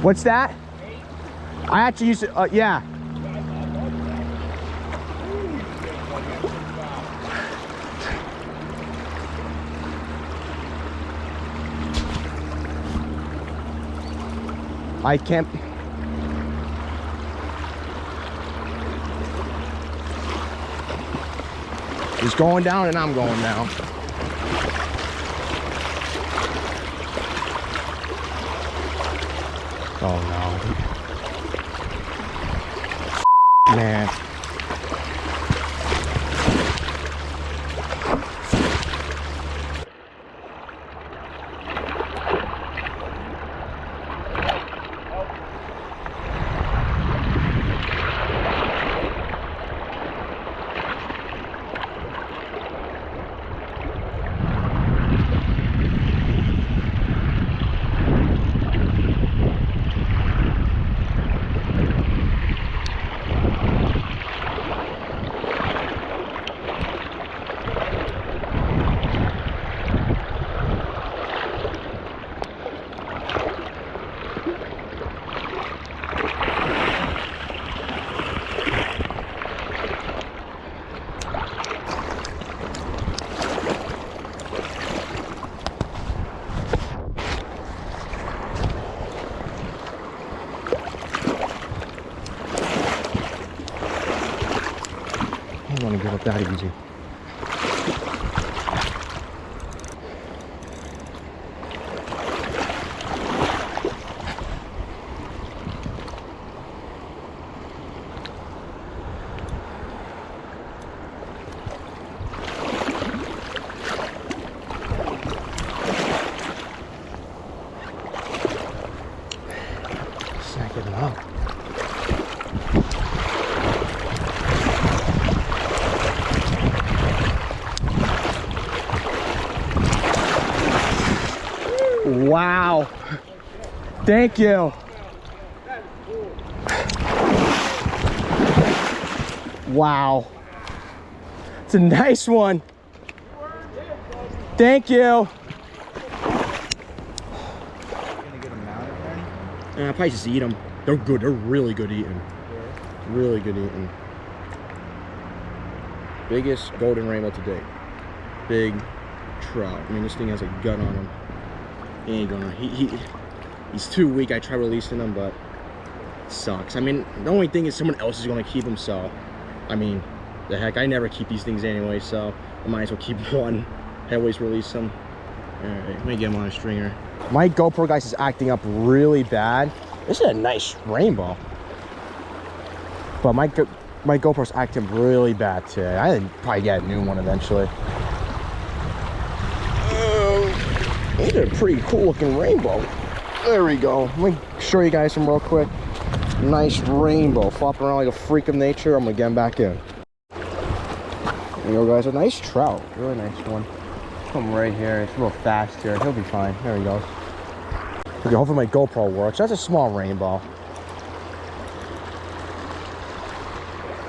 What's that? I actually used to, yeah. I can't. He's going down and I'm going down. Oh no. Man. I don't want to give up that easy. Snack it up. Wow. Thank you. Wow. It's a nice one. Thank you. Gonna get them mounted or anything? I'll probably just eat them. They're good. They're really good eating. Really good eating. Biggest golden rainbow to date. Big trout. I mean, this thing has a gut on him. He ain't gonna. He's too weak. I tried releasing him, but it sucks. I mean, the only thing is someone else is gonna keep him. So, I mean, the heck, I never keep these things anyway. So I might as well keep one. I always release them. All right, let me get him on a stringer. My GoPro, guys, is acting up really bad. This is a nice rainbow, but my GoPro's acting really bad today. I didn't probably get a new one eventually. These are a pretty cool looking rainbow. There we go. Let me show you guys some real quick. Nice rainbow, flopping around like a freak of nature. I'm gonna get him back in. There you go, guys. A nice trout, really nice one. Come right here. It's a little fast here. He'll be fine. There he goes. Okay, hopefully my GoPro works. That's a small rainbow.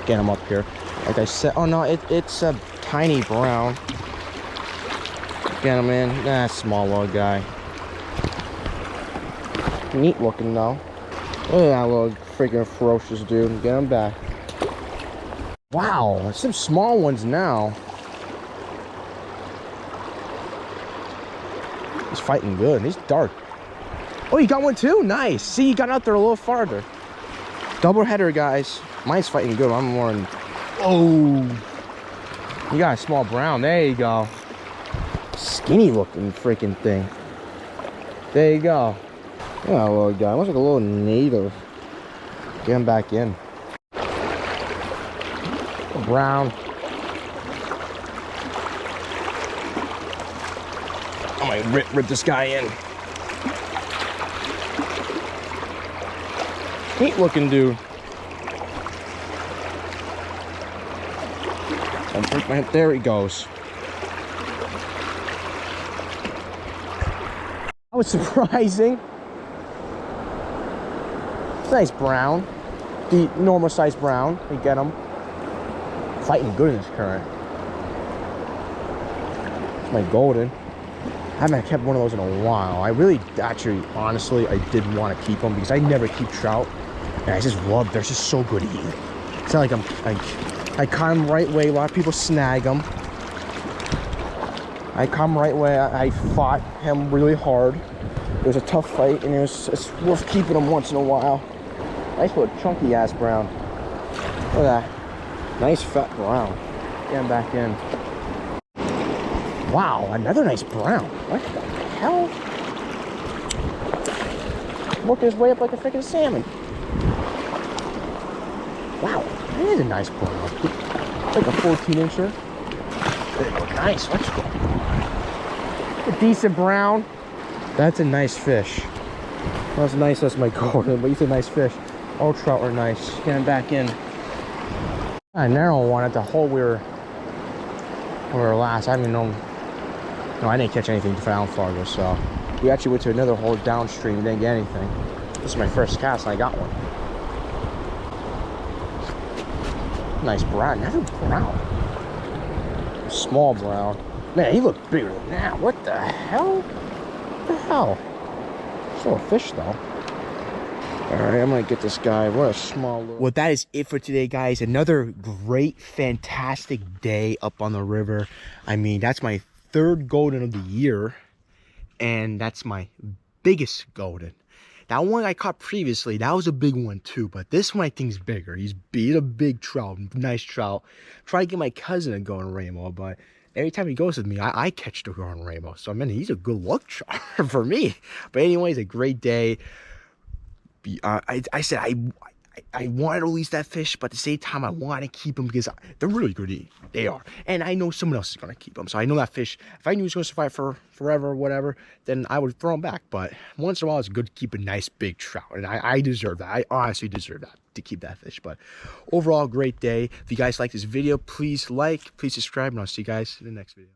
Get him up here. Like I said, oh no, it's a tiny brown. Get him in. Nah, small little guy. Neat looking though. Look at that little freaking ferocious dude. Get him back. Wow, there's some small ones now. He's fighting good. He's dark. Oh, you got one too? Nice. See, you got out there a little farther. Double header, guys. Mine's fighting good. I'm more in. Oh, you got a small brown. There you go. Skinny looking freaking thing. There you go. Yeah, little guy. Looks like a little native. Get him back in. Brown. I might rip this guy in. Neat looking dude. There he goes. That was surprising. Nice brown. The normal size brown. We get him. Fighting good in this current. It's my golden. I haven't kept one of those in a while. I really, actually, honestly, I did want to keep them because I never keep trout. And I just love, they're just so good eating. It's not like I caught them right way. A lot of people snag them. I caught him right way. I fought him really hard. It was a tough fight, and it's worth keeping him once in a while. Nice little chunky ass brown. Look at that. Nice fat brown. Get him back in. Wow, another nice brown. What the hell? Working his way up like a freaking salmon. Wow, that is a nice brown. Like a 14-incher. Nice, let's go. A decent brown. That's a nice fish. Not as nice as my golden, but he's a nice fish. All trout are nice. Get him back in. A narrow one at the hole we were last. I don't even know. No, I didn't catch anything down Fargo, so we actually went to another hole downstream and didn't get anything. This is my first cast and I got one. Nice brown, another brown. Small brown. Man, he looked bigger than that. What the hell? What the hell? Still a fish though. Alright, I'm gonna get this guy. What a small little... Well, that is it for today, guys. Another great, fantastic day up on the river. I mean, that's my third golden of the year. And that's my biggest golden. That one I caught previously, that was a big one too, but this one I think is bigger. He's a big trout, nice trout. Try to get my cousin a golden rainbow, but every time he goes with me, I catch the golden rainbow. So I mean, he's a good luck charm for me. But anyways, a great day. I said I wanted to release that fish, but at the same time, I want to keep them because they're really good to eat. They are. And I know someone else is going to keep them. So I know that fish, if I knew he was going to survive for forever or whatever, then I would throw him back. But once in a while, it's good to keep a nice big trout. And I deserve that. I honestly deserve that, to keep that fish. But overall, great day. If you guys like this video, please like, please subscribe, and I'll see you guys in the next video.